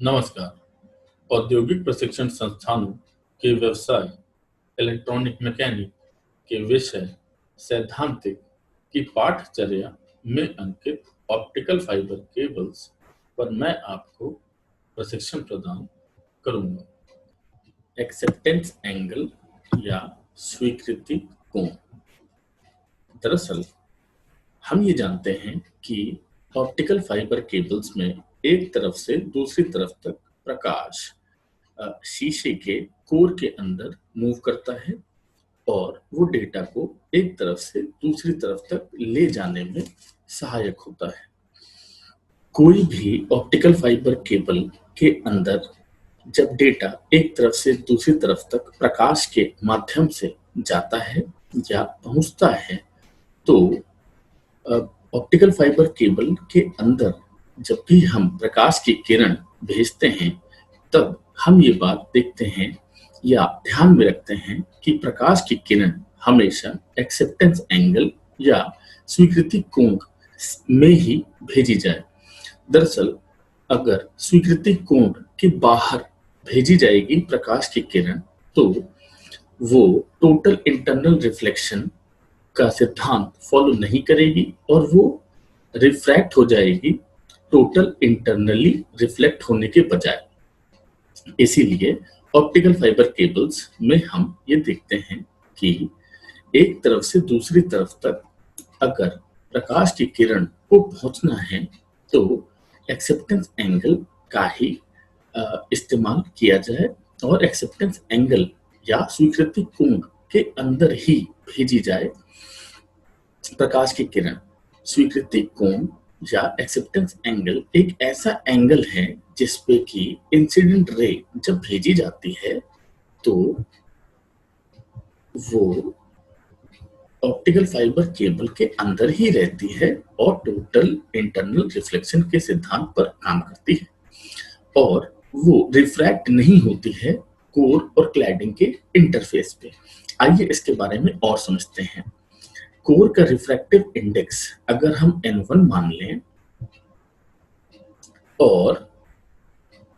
नमस्कार। औद्योगिक प्रशिक्षण संस्थानों के व्यवसाय इलेक्ट्रॉनिक मैकेनिक के विषय सैद्धांतिक की पाठचर्या में अंकित ऑप्टिकल फाइबर केबल्स पर मैं आपको प्रशिक्षण प्रदान करूंगा। एक्सेप्टेंस एंगल या स्वीकृति कोण। दरअसल हम ये जानते हैं कि ऑप्टिकल फाइबर केबल्स में एक तरफ से दूसरी तरफ तक प्रकाश शीशे के कोर के अंदर मूव करता है और वो डेटा को एक तरफ से दूसरी तरफ तक ले जाने में सहायक होता है। कोई भी ऑप्टिकल फाइबर केबल के अंदर जब डेटा एक तरफ से दूसरी तरफ तक प्रकाश के माध्यम से जाता है या पहुंचता है, तो ऑप्टिकल फाइबर केबल के अंदर जब भी हम प्रकाश की किरण भेजते हैं, तब हम ये बात देखते हैं या ध्यान में रखते हैं कि प्रकाश की किरण हमेशा एक्सेप्टेंस एंगल या स्वीकृति कोण में ही भेजी जाए। दरअसल अगर स्वीकृति कोण के बाहर भेजी जाएगी प्रकाश की किरण, तो वो टोटल इंटरनल रिफ्लेक्शन का सिद्धांत फॉलो नहीं करेगी और वो रिफ्रैक्ट हो जाएगी टोटल इंटरनली रिफ्लेक्ट होने के बजाय। इसीलिए ऑप्टिकल फाइबर केबल्स में हम ये देखते हैं कि एक तरफ से दूसरी तरफ तक अगर प्रकाश की किरण को पहुंचना है, तो एक्सेप्टेंस एंगल का ही इस्तेमाल किया जाए और एक्सेप्टेंस एंगल या स्वीकृति कोण के अंदर ही भेजी जाए प्रकाश की किरण। स्वीकृति कोण या एक्सेप्टेंस एंगल एक ऐसा एंगल है जिसपे कि इंसिडेंट रे जब भेजी जाती है, तो वो ऑप्टिकल फाइबर केबल के अंदर ही रहती है और टोटल इंटरनल रिफ्लेक्शन के सिद्धांत पर काम करती है और वो रिफ्रैक्ट नहीं होती है कोर और क्लैडिंग के इंटरफेस पे। आइए इसके बारे में और समझते हैं। कोर का रिफ्रैक्टिव इंडेक्स अगर हम N1 मान लें और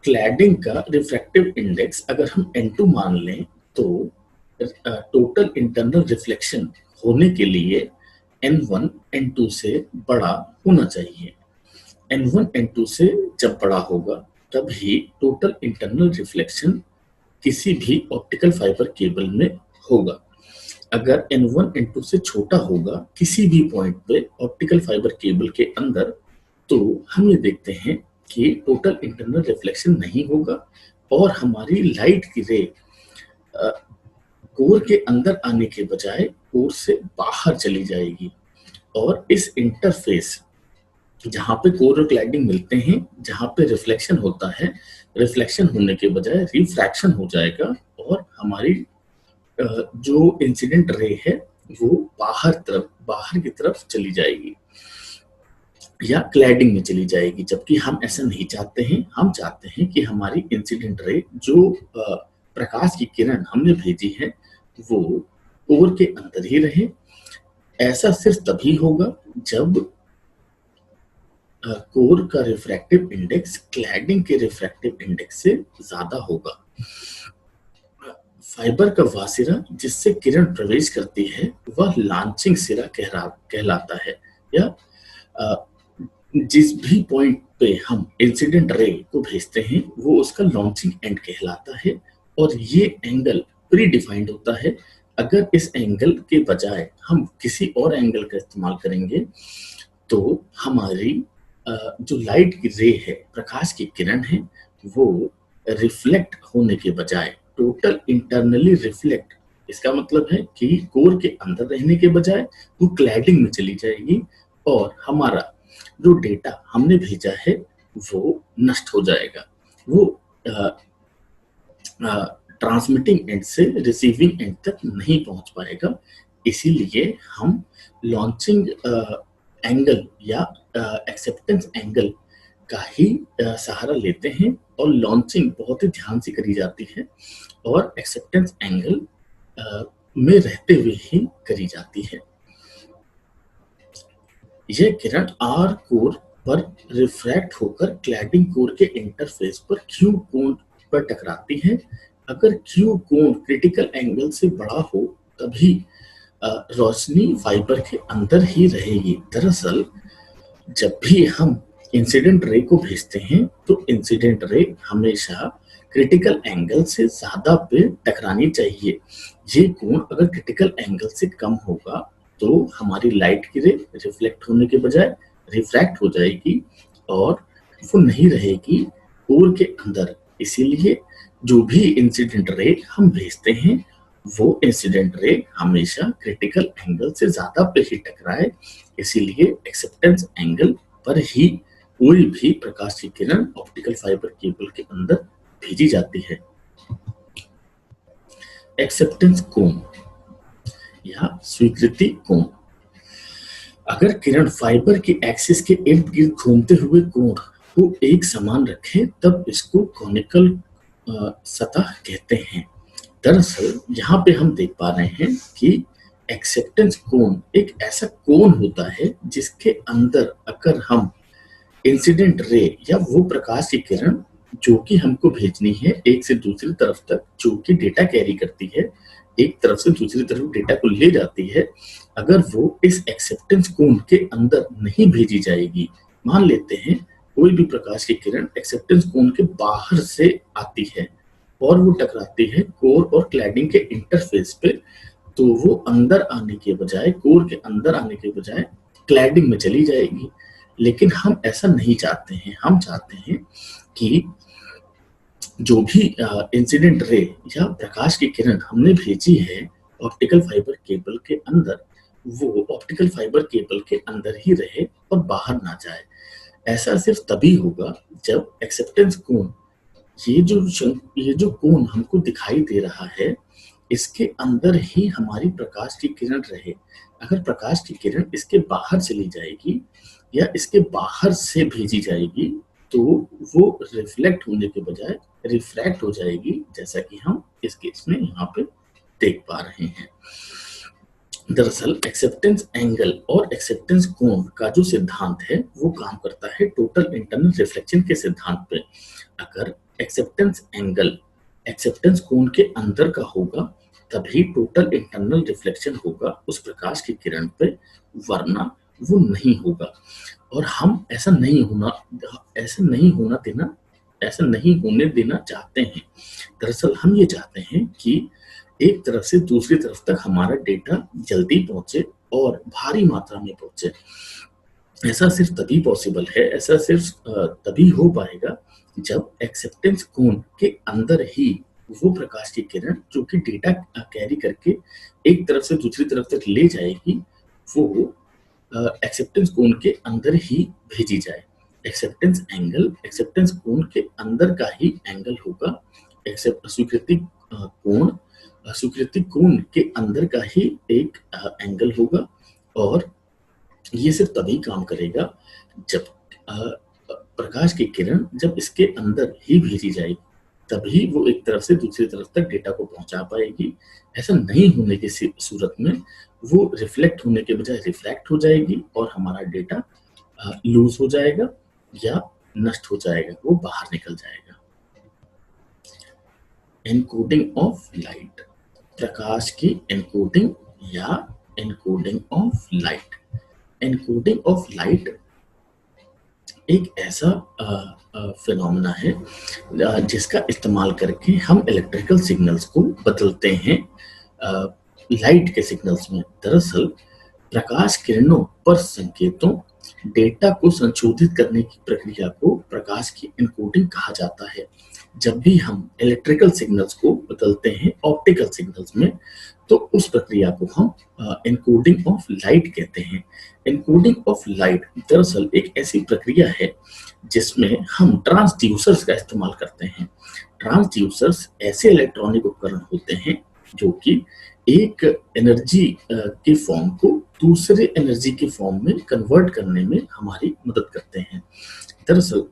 क्लैडिंग का रिफ्रैक्टिव इंडेक्स अगर हम N2 मान लें, तो टोटल इंटरनल रिफ्लेक्शन होने के लिए N1 N2 से बड़ा होना चाहिए। N1 N2 से जब बड़ा होगा तब ही टोटल इंटरनल रिफ्लेक्शन किसी भी ऑप्टिकल फाइबर केबल में होगा। अगर N1 N2 से छोटा होगा किसी भी पॉइंट पे ऑप्टिकल फाइबर केबल के अंदर, तो हम ये देखते हैं कि टोटल इंटरनल रिफ्लेक्शन नहीं होगा और हमारी लाइट की रे कोर के अंदर आने के बजाय कोर से बाहर चली जाएगी और इस इंटरफेस जहाँ पे कोर और क्लैडिंग मिलते हैं, जहाँ पे रिफ्लेक्शन होता है, रिफ्लेक्शन होने के बजाय रिफ्रैक्शन हो जाएगा और हमारी जो इंसिडेंट रे है वो बाहर की तरफ चली जाएगी या क्लैडिंग में चली जाएगी, जबकि हम ऐसा नहीं चाहते हैं। हम चाहते हैं कि हमारी इंसिडेंट रे जो प्रकाश की किरण हमने भेजी है वो कोर के अंदर ही रहे। ऐसा सिर्फ तभी होगा जब कोर का रिफ्रैक्टिव इंडेक्स क्लैडिंग के रिफ्रैक्टिव इंडेक्स से ज्यादा होगा। फाइबर का वह सिरा जिससे किरण प्रवेश करती है वह लॉन्चिंग सिरा कहलाता है, या जिस भी पॉइंट पे हम इंसिडेंट रे को भेजते हैं वो उसका लॉन्चिंग एंड कहलाता है और ये एंगल प्री डिफाइंड होता है। अगर इस एंगल के बजाय हम किसी और एंगल का इस्तेमाल करेंगे, तो हमारी जो लाइट की रे है, प्रकाश की किरण है, वो रिफ्लेक्ट होने के बजाय टोटल इंटरनली रिफ्लेक्ट, इसका मतलब है कि कोर के अंदर रहने के बजाय वो क्लैडिंग में चली जाएगी और हमारा जो डेटा हमने भेजा है वो नष्ट हो जाएगा। वो ट्रांसमिटिंग एंड से रिसीविंग एंड तक नहीं पहुंच पाएगा। इसीलिए हम लॉन्चिंग एंगल या एक्सेप्टेंस एंगल का ही सहारा लेते हैं और लॉन्चिंग बहुत ही ध्यान से करी जाती है और एक्सेप्टेंस एंगल में रहते हुए ही करी जाती है। यह किरण आर कोर पर रिफ्रैक्ट होकर क्लैडिंग कोर के इंटरफेस पर क्यू कोण पर टकराती है। अगर क्यू कोण क्रिटिकल एंगल से बड़ा हो तभी रोशनी फाइबर के अंदर ही रहेगी। दरअसल जब भी हम इंसिडेंट रे को भेजते हैं तो इंसिडेंट रे हमेशा क्रिटिकल एंगल से ज्यादा पे टकरानी चाहिए। ये कोण अगर क्रिटिकल एंगल से कम होगा तो हमारी लाइट की रे रिफ्लेक्ट होने के बजाय रिफ्रैक्ट हो जाएगी और वो नहीं रहेगी कोर के अंदर। इसीलिए जो भी इंसिडेंट रे हम भेजते हैं वो इंसिडेंट रे हमेशा क्रिटिकल एंगल से ज्यादा पे ही टकराए। इसीलिए एक्सेप्टेंस एंगल पर ही कोई भी प्रकाश की किरण ऑप्टिकल फाइबर केबल के अंदर भेजी जाती है। एक्सेप्टेंस कोण या स्वीकृति कोण। अगर किरण फाइबर के एक्सिस के इर्द गिर्द घूमते हुए कोण को एक समान रखें तब इसको कोनिकल सतह कहते हैं। दरअसल यहाँ पे हम देख पा रहे हैं कि एक्सेप्टेंस कोण एक ऐसा कोण होता है जिसके अंदर अगर हम इंसिडेंट रे या वो प्रकाश की किरण जो कि हमको भेजनी है एक से दूसरी तरफ तक, जो कि डेटा कैरी करती है, एक तरफ से दूसरी तरफ डेटा को ले जाती है, अगर वो इस एक्सेप्टेंस कोण के अंदर नहीं भेजी जाएगी, मान लेते हैं कोई भी प्रकाश की किरण एक्सेप्टेंस कोण के बाहर से आती है और वो टकराती है कोर और क्लैडिंग के इंटरफेस पे, तो वो अंदर आने के बजाय, कोर के अंदर आने के बजाय क्लैडिंग में चली जाएगी। लेकिन हम ऐसा नहीं चाहते हैं। हम चाहते हैं कि जो भी इंसिडेंट रे या प्रकाश की किरण हमने भेजी है ऑप्टिकल फाइबर केबल के अंदर, वो ऑप्टिकल फाइबर केबल के अंदर ही रहे और बाहर ना जाए। ऐसा सिर्फ तभी होगा जब एक्सेप्टेंस कोण, ये जो कोण हमको दिखाई दे रहा है, इसके अंदर ही हमारी प्रकाश की किरण रहे। अगर प्रकाश की किरण इसके बाहर चली जाएगी या इसके बाहर से भेजी जाएगी तो वो रिफ्लेक्ट होने के बजाय रिफ्रैक्ट हो जाएगी, जैसा कि हम इस केस में यहाँ पे देख पा रहे हैं। दरअसल एक्सेप्टेंस एंगल और एक्सेप्टेंस कोण का जो सिद्धांत है वो काम करता है टोटल इंटरनल रिफ्लेक्शन के सिद्धांत पे। अगर एक्सेप्टेंस एंगल एक्सेप्टेंस कोण के अंदर का होगा तभी टोटल इंटरनल रिफ्लेक्शन होगा उस प्रकाश की किरण पे, वरना वो नहीं होगा। और हम ऐसा नहीं होने देना चाहते हैं। दरअसल हम ये चाहते हैं कि एक तरफ से दूसरी तरफ तक हमारा डेटा जल्दी पहुंचे और भारी मात्रा में पहुंचे। ऐसा सिर्फ तभी पॉसिबल है, ऐसा सिर्फ तभी हो पाएगा जब एक्सेप्टेंस कोण के अंदर ही वो प्रकाश की किरण जो कि डेटा कैरी करके एक तरफ से दूसरी तरफ तक ले जाएगी, वो एक्सेप्टेंस कोण के अंदर ही भेजी जाए। एक्सेप्टेंस कोण के अंदर का ही एंगल होगा। स्वीकृति कोण के अंदर का ही एक एंगल होगा और ये सिर्फ तभी काम करेगा जब प्रकाश की किरण जब इसके अंदर ही भेजी जाएगी, तभी वो एक तरफ से दूसरी तरफ तक डेटा को पहुंचा पाएगी। ऐसा नहीं होने की सूरत में वो रिफ्लेक्ट होने के बजाय रिफ्रैक्ट हो जाएगी और हमारा डेटा लूज हो जाएगा या नष्ट हो जाएगा, वो बाहर निकल जाएगा। एनकोडिंग ऑफ लाइट, प्रकाश की एनकोडिंग या encoding of light. Encoding of light एक ऐसा फिनोमेना है जिसका इस्तेमाल करके हम इलेक्ट्रिकल सिग्नल्स को बदलते हैं लाइट के सिग्नल्स में। दरअसल प्रकाश किरणों पर संकेतों डेटा को संशोधित करने की प्रक्रिया को प्रकाश की एनकोडिंग कहा जाता है। जब भी हम इलेक्ट्रिकल सिग्नल्स को बदलते हैं ऑप्टिकल सिग्नल्स में तो उस प्रक्रिया को हम एनकोडिंग ऑफ लाइट कहते हैं। एनकोडिंग ऑफ लाइट दरअसल एक ऐसी प्रक्रिया है जिसमें हम ट्रांसड्यूसर्स का इस्तेमाल करते हैं। ट्रांसड्यूसर्स ऐसे इलेक्ट्रॉनिक उपकरण होते हैं जो कि एक एनर्जी के फॉर्म को दूसरे एनर्जी के फॉर्म में कन्वर्ट करने में हमारी मदद करते हैं। दरअसल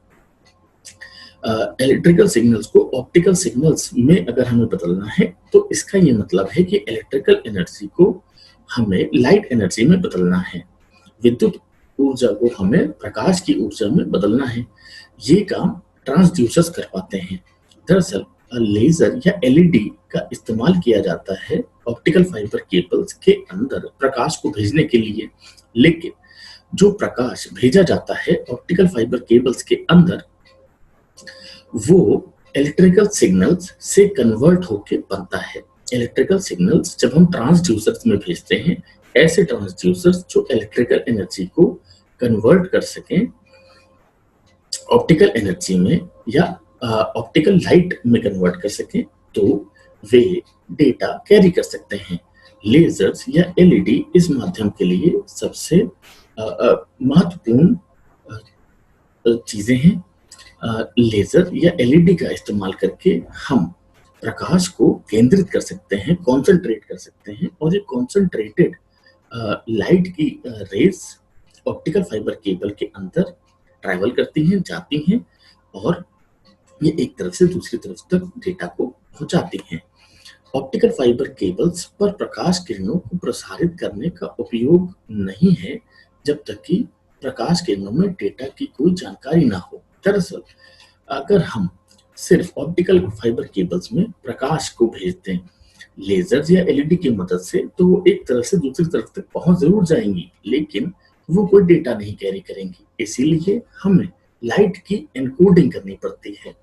इलेक्ट्रिकल सिग्नल्स को ऑप्टिकल सिग्नल्स में अगर हमें बदलना है तो इसका ये मतलब है कि इलेक्ट्रिकल एनर्जी को हमें लाइट एनर्जी में बदलना है। विद्युत ऊर्जा को हमें प्रकाश की ऊर्जा में बदलना है। ये काम ट्रांसड्यूसर्स कर पाते हैं। दरअसल लेजर या एलईडी का इस्तेमाल किया जाता है ऑप्टिकल फाइबर केबल्स के अंदर प्रकाश को भेजने के लिए, लेकिन जो प्रकाश भेजा जाता है ऑप्टिकल फाइबर केबल्स के अंदर वो इलेक्ट्रिकल सिग्नल्स से कन्वर्ट होके बनता है। इलेक्ट्रिकल सिग्नल्स जब हम ट्रांसड्यूसर्स में भेजते हैं, ऐसे ट्रांसड्यूसर्स जो इलेक्ट्रिकल एनर्जी को कन्वर्ट कर सकें ऑप्टिकल एनर्जी में या ऑप्टिकल लाइट में कन्वर्ट कर सकें, तो वे डेटा कैरी कर सकते हैं। लेजर्स या एलईडी इस माध्यम के लिए सबसे महत्वपूर्ण चीजें हैं। लेजर या एलईडी का इस्तेमाल करके हम प्रकाश को केंद्रित कर सकते हैं, कॉन्सेंट्रेट कर सकते हैं, और ये कॉन्सेंट्रेटेड लाइट की रेज ऑप्टिकल फाइबर केबल के अंदर ट्रैवल करती हैं, जाती हैं, और ये एक तरफ से दूसरी तरफ तक डेटा को पहुंचाती हैं। ऑप्टिकल फाइबर केबल्स पर प्रकाश किरणों को प्रसारित करने का उपयोग नहीं है जब तक कि प्रकाश किरणों में डेटा की कोई जानकारी ना हो। दरअसल अगर हम सिर्फ ऑप्टिकल फाइबर केबल्स में प्रकाश को भेजते हैं लेजर या एलईडी की मदद से, तो वो एक तरफ से दूसरी तरफ तक पहुंच जरूर जाएंगी, लेकिन वो कोई डेटा नहीं कैरी करेंगी। इसीलिए हमें लाइट की एनकोडिंग करनी पड़ती है,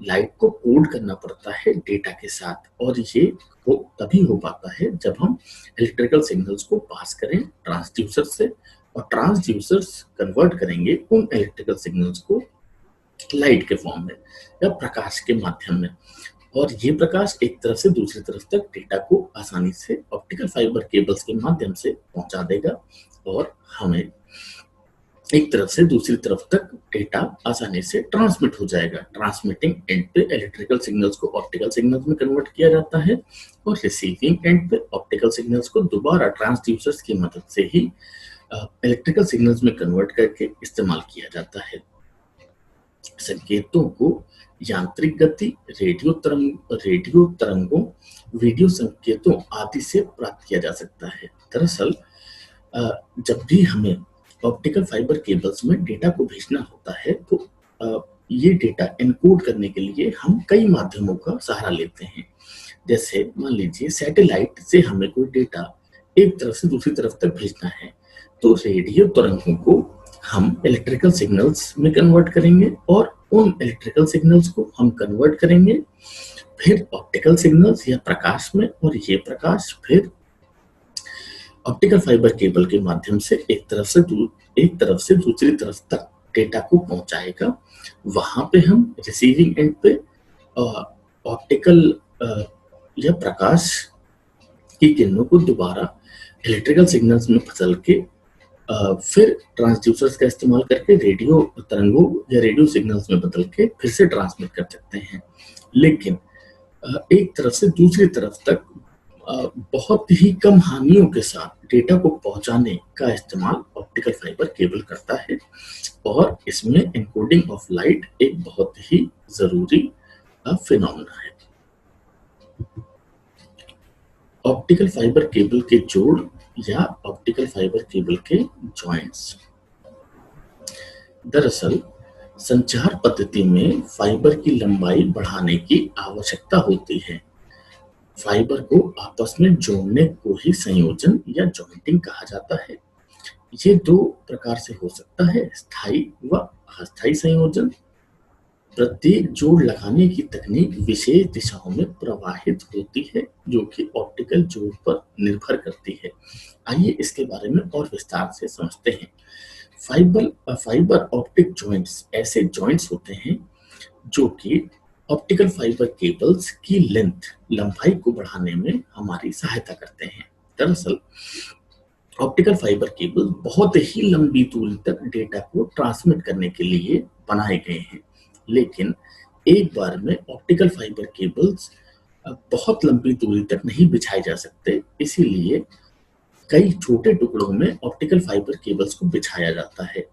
लाइट को कोड करना पड़ता है डेटा के साथ, और ये तभी हो पाता है जब हम इलेक्ट्रिकल सिग्नल्स को पास करें ट्रांसड्यूसर से, और ट्रांसड्यूसर्स कन्वर्ट करेंगे उन इलेक्ट्रिकल सिग्नल्स को लाइट के फॉर्म में या प्रकाश के माध्यम में, और ये प्रकाश एक तरफ से दूसरी तरफ तक डेटा को आसानी से ऑप्टिकल फाइबर केबल्स के माध्यम से पहुंचा देगा, और हमें एक तरफ से दूसरी तरफ तक डेटा आसानी से ट्रांसमिट हो जाएगा। ट्रांसमिटिंग एंड पे इलेक्ट्रिकल सिग्नल्स को ऑप्टिकल सिग्नल्स में कन्वर्ट किया जाता है, और रिसीविंग एंड पे ऑप्टिकल सिग्नल्स को दोबारा ट्रांसड्यूसर्स की मदद से ही इलेक्ट्रिकल सिग्नल्स में कन्वर्ट करके इस्तेमाल किया जाता है। संकेतों को यांत्रिक गति, रेडियो तरंगों, वीडियो संकेतों आदि से प्राप्त किया जा सकता है। दरअसल जब भी हमें ऑप्टिकल फाइबर केबल्स में डेटा को भेजना होता है, तो ये डेटा एनकोड करने के लिए हम कई माध्यमों का सहारा लेते हैं। जैसे मान लीजिए सैटेलाइट से हमें कोई डेटा एक तरफ से दूसरी तरफ तक भेजना है, तो रेडियो तरंगों को हम इलेक्ट्रिकल सिग्नल्स में कन्वर्ट करेंगे, और उन इलेक्ट्रिकल सिग्नल्स को हम कन्वर्ट करेंगे फिर ऑप्टिकल सिग्नल्स या प्रकाश में, और ये प्रकाश फिर ऑप्टिकल फाइबर केबल के माध्यम से एक तरफ से दूसरी तरफ तक डेटा को पहुंचाएगा। वहां पे हम रिसीविंग एंड पे ऑप्टिकल या प्रकाश की किरणों को दोबारा इलेक्ट्रिकल सिग्नल्स में बदल के फिर ट्रांसड्यूसर्स का इस्तेमाल करके रेडियो तरंगों या रेडियो सिग्नल्स में बदल के फिर से ट्रांसमिट कर सकते हैं। लेकिन एक तरफ से दूसरी तरफ तक बहुत ही कम हानियों के साथ डेटा को पहुंचाने का इस्तेमाल ऑप्टिकल फाइबर केबल करता है, और इसमें एनकोडिंग ऑफ लाइट एक बहुत ही जरूरी फिनोमेना है। ऑप्टिकल फाइबर केबल के जोड़ या ऑप्टिकल फाइबर केबल के जॉइंट्स। दरअसल संचार पद्धति में फाइबर की लंबाई बढ़ाने की आवश्यकता होती है। फाइबर को आपस में जोड़ने को ही संयोजन या जॉइंटिंग कहा जाता है। ये दो प्रकार से हो सकता है, स्थायी व अस्थायी संयोजन। प्रत्येक जोड़ लगाने की तकनीक विशेष दिशाओं में प्रवाहित होती है, जो कि ऑप्टिकल जोड़ पर निर्भर करती है। आइए इसके बारे में और विस्तार से समझते हैं। फाइबर ऑप्टिक जॉइंट्स ऐसे जॉइंट्स होते हैं जो कि ऑप्टिकल फाइबर केबल्स की लंबाई को बढ़ाने में हमारी सहायता करते हैं। दरअसल ऑप्टिकल फाइबर केबल बहुत ही लंबी दूरी तक डेटा को ट्रांसमिट करने के लिए बनाए गए हैं, लेकिन एक बार में ऑप्टिकल फाइबर केबल्स बहुत लंबी दूरी तक नहीं बिछाए जा सकते। इसीलिए कई छोटे टुकड़ों में ऑप्टिकल फाइबर केबल्स को बिछाया जाता है,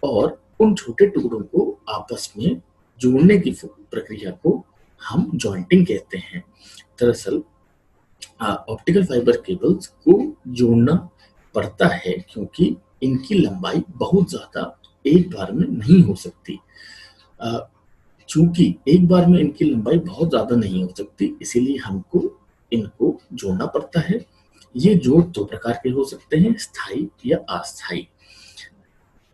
और उन छोटे टुकड़ों को आपस में जोड़ने की प्रक्रिया को हम जॉइंटिंग कहते हैं। दरअसल ऑप्टिकल फाइबर केबल्स को जोड़ना पड़ता है क्योंकि इनकी लंबाई बहुत ज्यादा एक बार में नहीं हो सकती। चूंकि एक बार में इनकी लंबाई बहुत ज्यादा नहीं हो सकती, इसीलिए हमको इनको जोड़ना पड़ता है। ये जोड़ दो प्रकार के हो सकते हैं, स्थायी या अस्थायी।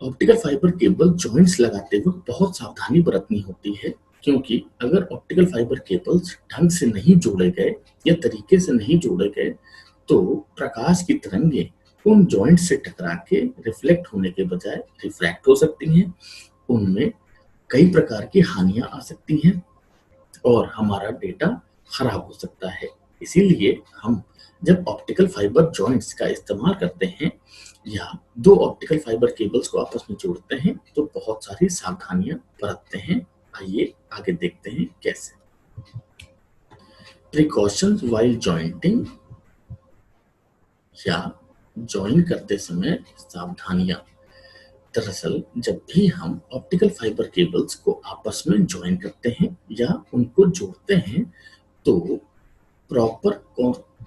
ऑप्टिकल फाइबर केबल जॉइंट्स लगाते वक्त बहुत सावधानी बरतनी होती है, क्योंकि अगर ऑप्टिकल फाइबर केबल्स ढंग से नहीं जोड़े गए या तरीके से नहीं जोड़े गए तो प्रकाश की तरंगें उन जॉइंट से टकरा के रिफ्लेक्ट होने के बजाय रिफ्रैक्ट हो सकती हैं। उनमें कई प्रकार की हानियां आ सकती हैं और हमारा डेटा खराब हो सकता है। इसीलिए हम जब ऑप्टिकल फाइबर जॉइंट्स का इस्तेमाल करते हैं या दो ऑप्टिकल फाइबर केबल्स को आपस में जोड़ते हैं तो बहुत सारी सावधानियां बरतते हैं। आइए आगे देखते हैं कैसे। प्रिकॉशंस व्हाइल जॉइंटिंग या जॉइन करते समय सावधानियां। दरअसल जब भी हम ऑप्टिकल फाइबर केबल्स को आपस में जॉइन करते हैं या उनको जोड़ते हैं तो प्रॉपर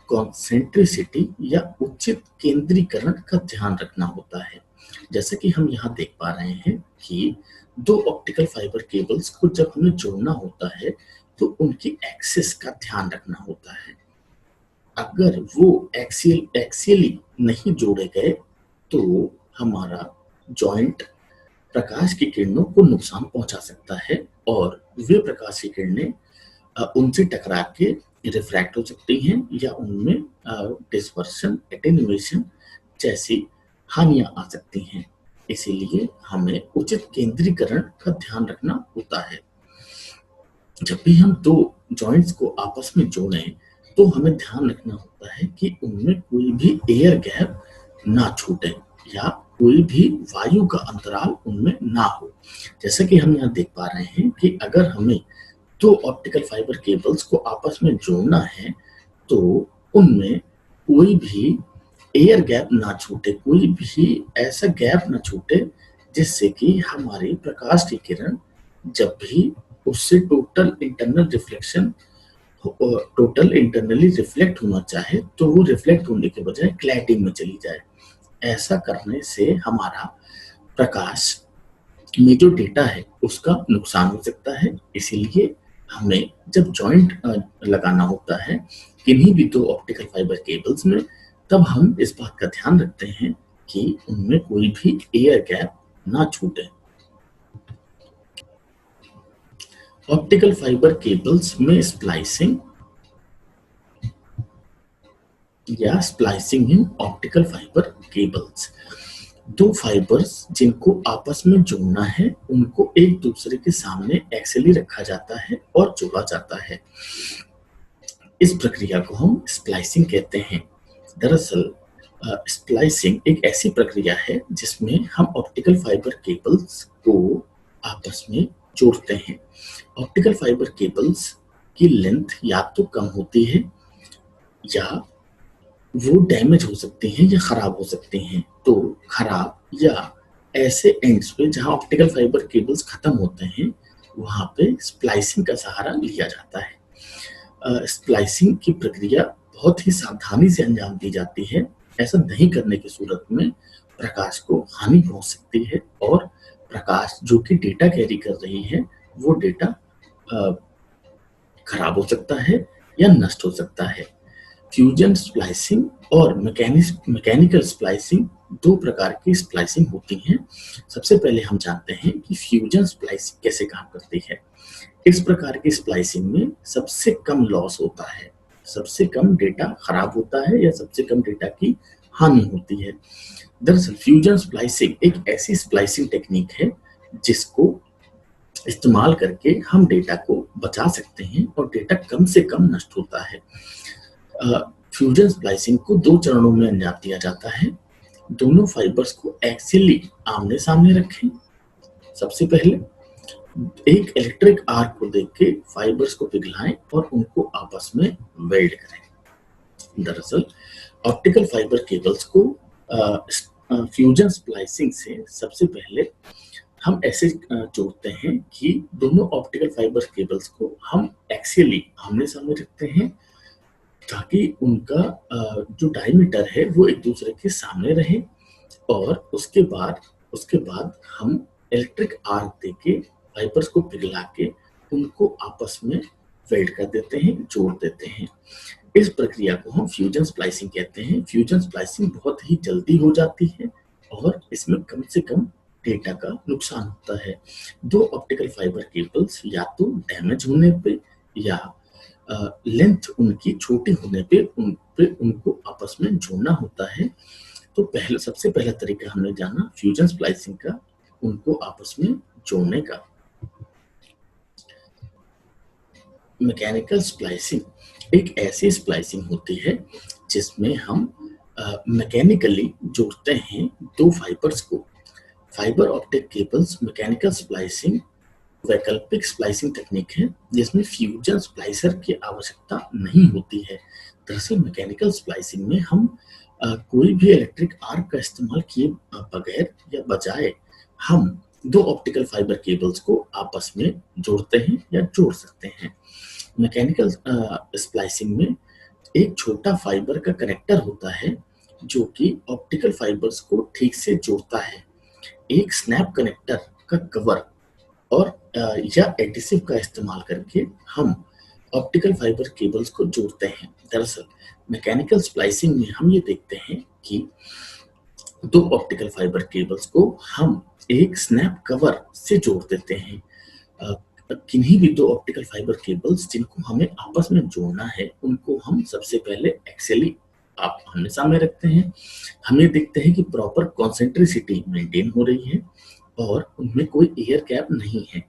कॉन्सेंट्रिसिटी या उचित केंद्रीकरण का ध्यान रखना होता है। जैसे कि हम यहाँ देख पा रहे हैं कि दो ऑप्टिकल फाइबर केबल्स को जब हमें जोड़ना होता है तो उनकी एक्सिस का ध्यान रखना होता है। अगर वो एक्सियली नहीं जोड़े गए तो हमारा जॉइंट प्रकाश की किरणों को नुकसान पहुंचा सकता है और वे प्रकाश की किरणें उनसे टकरा के रिफ्रैक्ट हो सकती हैं या उनमें डिस्पर्शन, एटेन्युएशन जैसी हानियां आ सकती हैं। इसीलिए हमें उचित केंद्रीकरण का ध्यान रखना होता है। जब भी हम दो जॉइंट्स को आपस में जोड़ें तो हमें ध्यान रखना होता है कि उनमें कोई भी एयर गैप ना छूटे या कोई भी वायु का अंतराल उनमें ना हो। जैसा कि हम यहाँ देख पा रहे हैं कि अगर हमें दो ऑप्टिकल फाइबर केबल्स को आपस में जोड़ना है तो उनमें कोई भी एयर गैप ना छूटे, कोई भी ऐसा गैप ना छूटे जिससे कि हमारी प्रकाश की किरण जब भी उससे टोटल इंटरनली रिफ्लेक्ट होना चाहे तो वो रिफ्लेक्ट होने के बजाय क्लैटिंग में चली जाए। ऐसा करने से हमारा प्रकाश में जो डेटा है उसका नुकसान हो सकता है। इसीलिए हमें जब जॉइंट लगाना होता है किन्हीं भी दो ऑप्टिकल फाइबर केबल्स में तब हम इस बात का ध्यान रखते हैं कि उनमें कोई भी एयर गैप ना छूटे। ऑप्टिकल फाइबर केबल्स में स्प्लाइसिंग या splicing in optical fibre cables. दो फाइबर्स जिनको आपस में जोड़ना है उनको एक दूसरे के सामने एक्सियली रखा जाता है और जोड़ा जाता है। इस प्रक्रिया को हम स्प्लाइसिंग कहते हैं। दरअसल स्प्लाइसिंग एक ऐसी प्रक्रिया है जिसमें हम ऑप्टिकल फाइबर केबल्स को आपस में जोड़ते हैं। ऑप्टिकल फाइबर केबल्स की लेंथ या तो कम होती है या वो डैमेज हो सकती हैं या खराब हो सकती हैं। तो खराब या ऐसे एंड्स पे जहां ऑप्टिकल फाइबर केबल्स खत्म होते हैं वहां पे स्प्लाइसिंग का सहारा लिया जाता है। स्प्लाइसिंग की प्रक्रिया बहुत ही सावधानी से अंजाम दी जाती है। ऐसा नहीं करने की सूरत में प्रकाश को हानि पहुंच सकती है और प्रकाश जो कि डेटा कैरी कर रही है वो डेटा खराब हो सकता है या नष्ट हो सकता है। फ्यूजन स्प्लाइसिंग और मैकेनिकल स्प्लाइसिंग दो प्रकार की स्प्लाइसिंग होती हैं। सबसे पहले हम जानते हैं कि फ्यूजन स्प्लाइसिंग कैसे काम करती है। इस प्रकार की स्प्लाइसिंग में सबसे कम लॉस होता है, सबसे कम डेटा खराब होता है या सबसे कम डेटा की हानि होती है। दरअसल फ्यूजन स्प्लाइसिंग एक ऐसी स्प्लाइसिंग टेक्निक है जिसको इस्तेमाल करके हम डेटा को बचा सकते हैं और डेटा कम से कम नष्ट होता है। फ्यूजन स्प्लाइसिंग को दो चरणों में अंजाम दिया जाता है। दोनों फाइबर्स को एक्सियली आमने सामने रखें। सबसे पहले एक इलेक्ट्रिक आर्क को देख के फाइबर्स को पिघलाएं और उनको आपस में वेल्ड करें। दरअसल ऑप्टिकल फाइबर केबल्स को फ्यूजन स्प्लाइसिंग से सबसे पहले हम ऐसे जोड़ते हैं कि दोनों ऑप्टिकल फाइबर केबल्स को हम एक्सियली आमने सामने रखते हैं ताकि उनका जो डायमीटर है वो एक दूसरे के सामने रहे और उसके बाद हम इलेक्ट्रिक आर्क देके फाइबर्स को पिघला के उनको आपस में वेल्ड कर देते हैं, जोड़ देते हैं। इस प्रक्रिया को हम फ्यूजन स्प्लाइसिंग कहते हैं। फ्यूजन स्प्लाइसिंग बहुत ही जल्दी हो जाती है और इसमें कम से कम डेटा का नुकसान होता है। दो ऑप्टिकल फाइबर केबल्स या तो डैमेज होने पे या लेंथ उनकी छोटी होने पे उनको आपस में जोड़ना होता है। तो सबसे पहला तरीका हमने जाना फ्यूजन स्प्लाइसिंग का, उनको आपस में जोड़ने का। मैकेनिकल स्प्लाइसिंग एक ऐसी स्प्लाइसिंग होती है जिसमें हम मैकेनिकली जोड़ते हैं दो फाइबर्स को। Fibre optic cables mechanical splicing वैकल्पिक स्प्लाइसिंग टेक्निक है जिसमें फ्यूजन स्प्लाइसर की आवश्यकता नहीं होती है। दरअसल मैकेनिकल स्प्लाइसिंग में हम कोई भी इलेक्ट्रिक आर्क का इस्तेमाल किए बगैर या बजाय हम दो ऑप्टिकल फाइबर केबल्स को आपस में जोड़ते हैं या जोड़ सकते हैं। मैकेनिकल स्प्लाइसिंग में एक छोटा फाइबर का कनेक्टर होता है जो कि ऑप्टिकल फाइबर्स को ठीक से जोड़ता है। एक स्नैप कनेक्टर का कवर और या एडिसिव का इस्तेमाल करके हम ऑप्टिकल फाइबर केबल्स को जोड़ते हैं। दरअसल मैकेनिकल स्प्लाइसिंग में हम ये देखते हैं कि दो ऑप्टिकल फाइबर केबल्स को हम एक स्नैप कवर से जोड़ देते हैं। किन्हीं भी दो ऑप्टिकल फाइबर केबल्स जिनको हमें आपस में जोड़ना है उनको हम सबसे पहले एक्सेली आप हमेशा में रखते हैं। हमें देखते हैं कि प्रॉपर कॉन्सेंट्रिसिटी मेंटेन हो रही है और उनमें कोई एयर गैप नहीं है।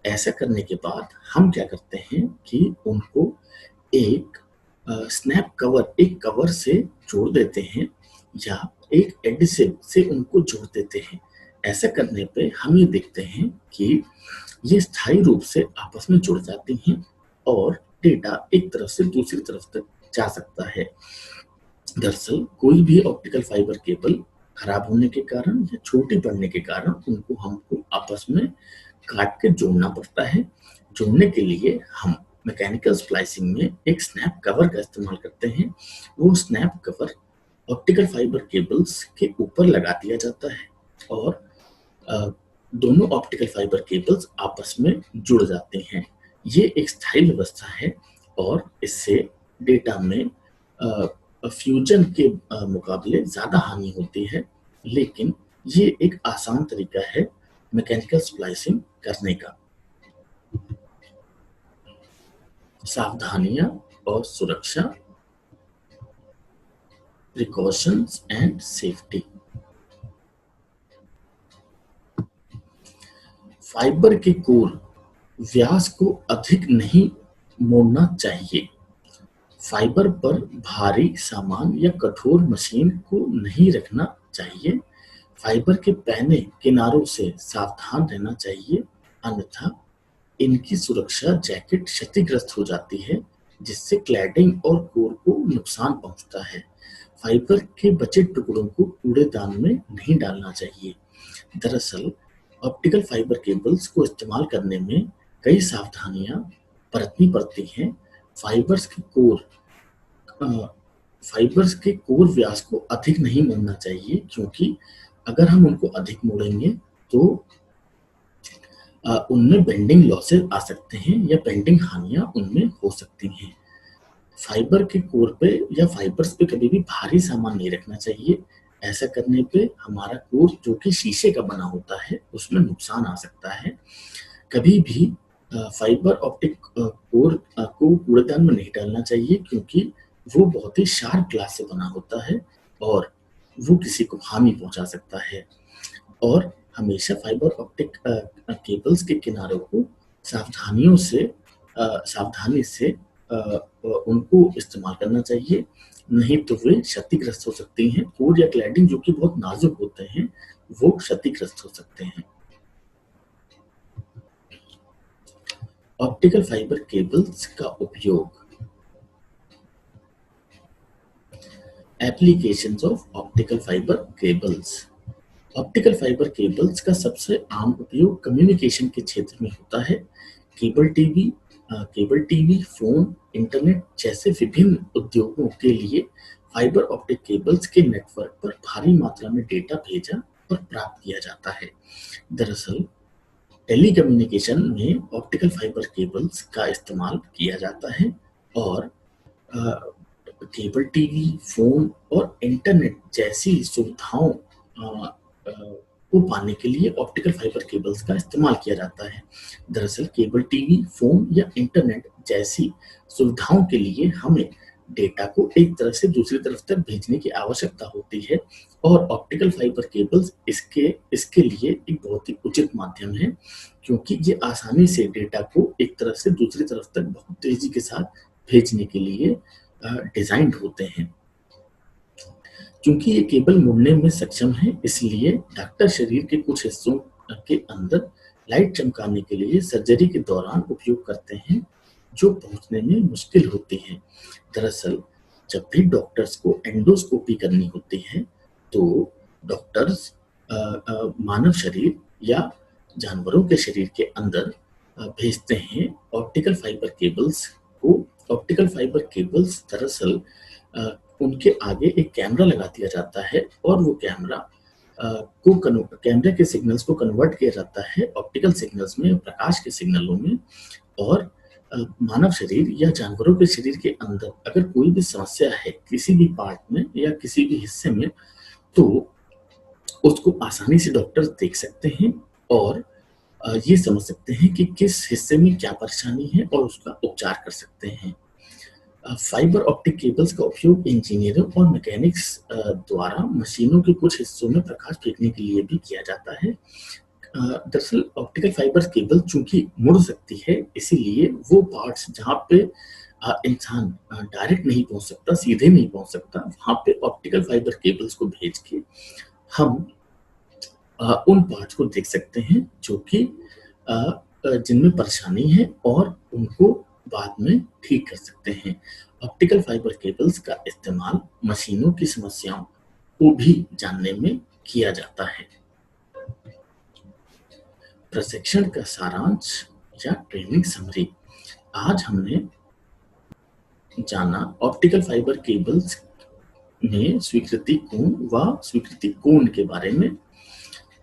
ऐसा करने के बाद हम क्या करते हैं कि उनको एक स्नैप कवर, एक कवर से जोड़ देते हैं या एक एडिसिव से उनको जोड़ देते हैं। ऐसा करने पे हम ये देखते हैं कि ये स्थायी रूप से आपस में जुड़ जाती हैं और डेटा एक तरफ से दूसरी तरफ तक जा सकता है। दरअसल कोई भी ऑप्टिकल फाइबर केबल खराब होने के कारण या छोटी पड़ने के कारण उनको हमको आपस में काट के जोड़ना पड़ता है। जोड़ने के लिए हम मैकेनिकल स्प्लाइसिंग में एक स्नैप कवर का इस्तेमाल करते हैं। वो snap cover optical fibre cables के ऊपर लगा दिया जाता है और दोनों ऑप्टिकल फाइबर केबल्स आपस में जुड़ जाते हैं। ये एक स्थायी व्यवस्था है और इससे डेटा में फ्यूजन के मुकाबले ज़्यादा हानि होती है, लेकिन ये एक आसान तरीका है मैकेनिकल स्प्लाइसिंग करने का। सावधानियां और सुरक्षा, प्रिकॉशंस एंड सेफ्टी। फाइबर के कोर व्यास को अधिक नहीं मोड़ना चाहिए। फाइबर पर भारी सामान या कठोर मशीन को नहीं रखना चाहिए। फाइबर के पैने किनारों से सावधान रहना चाहिए, अन्यथा इनकी सुरक्षा जैकेट क्षतिग्रस्त हो जाती है जिससे क्लैडिंग और कोर को नुकसान पहुंचता है। फाइबर के बचे टुकड़ों को कूड़ेदान में नहीं डालना चाहिए। दरअसल ऑप्टिकल फाइबर केबल्स को इस्तेमाल करने में कई सावधानियां बरतनी पड़ती हैं। फाइबर्स के कोर व्यास को अधिक नहीं मोड़ना चाहिए क्योंकि अगर हम उनको अधिक मोड़ेंगे तो उनमें बेंडिंग लॉसेस आ सकते हैं या बेंडिंग हानियां उनमें हो सकती हैं। फाइबर के कोर पे या फाइबर्स पे कभी भी भारी सामान नहीं रखना चाहिए। ऐसा करने पे हमारा कोर जो कि शीशे का बना होता है उसमें नुकसान आ सकता है। कभी भी फाइबर ऑप्टिक कोर को कूड़ेदान में नहीं डालना चाहिए क्योंकि वो बहुत ही शार्प ग्लास से बना होता है और वो किसी को हानि पहुंचा सकता है। और हमेशा फाइबर ऑप्टिक केबल्स के किनारों को सावधानी से उनको इस्तेमाल करना चाहिए, नहीं तो वे क्षतिग्रस्त हो सकती हैं। कोर या क्लैडिंग जो कि बहुत नाजुक होते हैं वो क्षतिग्रस्त हो सकते हैं। ऑप्टिकल फाइबर केबल्स का उपयोग। Applications of optical fibre cables. Optical fibre cables का सबसे आम उपयोग कम्युनिकेशन के क्षेत्र में होता है। केबल टीवी, फोन, इंटरनेट जैसे विभिन्न उद्योगों के लिए फाइबर ऑप्टिक केबल्स के नेटवर्क पर भारी मात्रा में डेटा भेजा और प्राप्त किया जाता है। दरअसल टेलीकम्युनिकेशन में ऑप्टिकल फाइबर केबल्स का इस्तेमाल किया जाता है और केबल टीवी, फोन और इंटरनेट जैसी सुविधाओं को पाने के लिए ऑप्टिकल फाइबर केबल्स का इस्तेमाल किया जाता है। दरअसल केबल टीवी, फोन या इंटरनेट जैसी सुविधाओं के लिए हमें डेटा को एक तरफ से दूसरी तरफ तक भेजने की आवश्यकता होती है और ऑप्टिकल फाइबर केबल्स इसके लिए एक बहुत ही उचित माध्यम है, क्योंकि ये आसानी से डेटा को एक तरफ से दूसरी तरफ तक बहुत तेजी के साथ भेजने के लिए डिजाइंड होते हैं। क्योंकि ये केबल मुड़ने में सक्षम है, इसलिए डॉक्टर शरीर के कुछ हिस्सों के अंदर लाइट चमकाने के लिए सर्जरी के दौरान उपयोग करते हैं, जो पहुंचने में मुश्किल होती है। दरअसल जब भी डॉक्टर्स को एंडोस्कोपी करनी होती है, तो डॉक्टर्स मानव शरीर या जानवरों के शरीर के अंदर भेजते हैं ऑप्टिकल फाइबर केबल्स को। ऑप्टिकल फाइबर केबल्स दरअसल उनके आगे एक कैमरा लगा दिया जाता है और वो कैमरे के सिग्नल्स को कन्वर्ट किया जाता है ऑप्टिकल सिग्नल्स में, प्रकाश के सिग्नलों में। और मानव शरीर या जानवरों के शरीर के अंदर अगर कोई भी समस्या है किसी भी पार्ट में या किसी भी हिस्से में, तो उसको आसानी से डॉक्टर देख सकते हैं और ये समझ सकते हैं कि किस हिस्से में क्या परेशानी है और उसका उपचार कर सकते हैं। फाइबर ऑप्टिक केबल्स का उपयोग इंजीनियरों और मैकेनिक्स द्वारा मशीनों के कुछ हिस्सों में प्रकाश फेंकने के लिए भी किया जाता है। दरअसल ऑप्टिकल फाइबर केबल चूंकि मुड़ सकती है, इसीलिए वो पार्ट्स जहाँ पे इंसान डायरेक्ट नहीं पहुंच सकता, सीधे नहीं पहुंच सकता, वहाँ पे ऑप्टिकल फाइबर केबल्स को भेज के हम उन पार्ट्स को देख सकते हैं जो कि जिनमें परेशानी है और उनको बाद में ठीक कर सकते हैं। ऑप्टिकल फाइबर केबल्स का इस्तेमाल मशीनों की समस्याओं को भी जानने में किया जाता है। प्रशिक्षण का सारांश या ट्रेनिंग समरी। आज हमने जाना ऑप्टिकल फाइबर केबल्स में स्वीकृति कोण व स्वीकृति कोण के बारे में।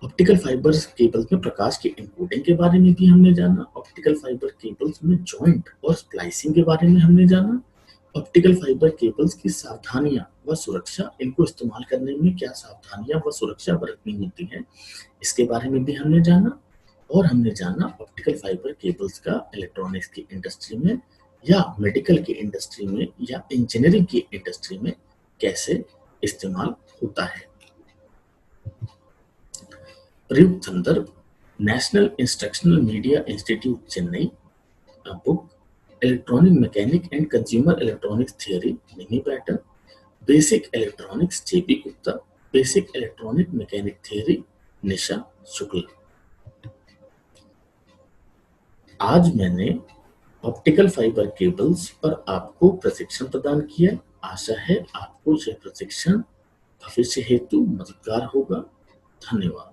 ऑप्टिकल फाइबर केबल्स में प्रकाश के एन्कोडिंग के बारे में भी हमने जाना। ऑप्टिकल फाइबर केबल्स में जॉइंट और स्प्लाइसिंग के बारे में हमने जाना। ऑप्टिकल फाइबर केबल्स की सावधानियां व सुरक्षा, इनको इस्तेमाल करने में क्या सावधानियां व सुरक्षा बरतनी होती है, इसके बारे में भी हमने जाना। और हमने जाना ऑप्टिकल फाइबर केबल्स का इलेक्ट्रॉनिक्स की इंडस्ट्री में या मेडिकल की इंडस्ट्री में या इंजीनियरिंग की इंडस्ट्री में कैसे इस्तेमाल होता है। प्रयुक्त संदर्भ national instructional media institute Chennai, book electronic mechanic and consumer electronics theory mini pattern, basic electronics JP Gupta, basic electronic mechanic theory Nisha Shukla. आज मैंने ऑप्टिकल फाइबर केबल्स पर आपको प्रशिक्षण प्रदान किया। आशा है आपको यह प्रशिक्षण भविष्य हेतु मददगार होगा। धन्यवाद।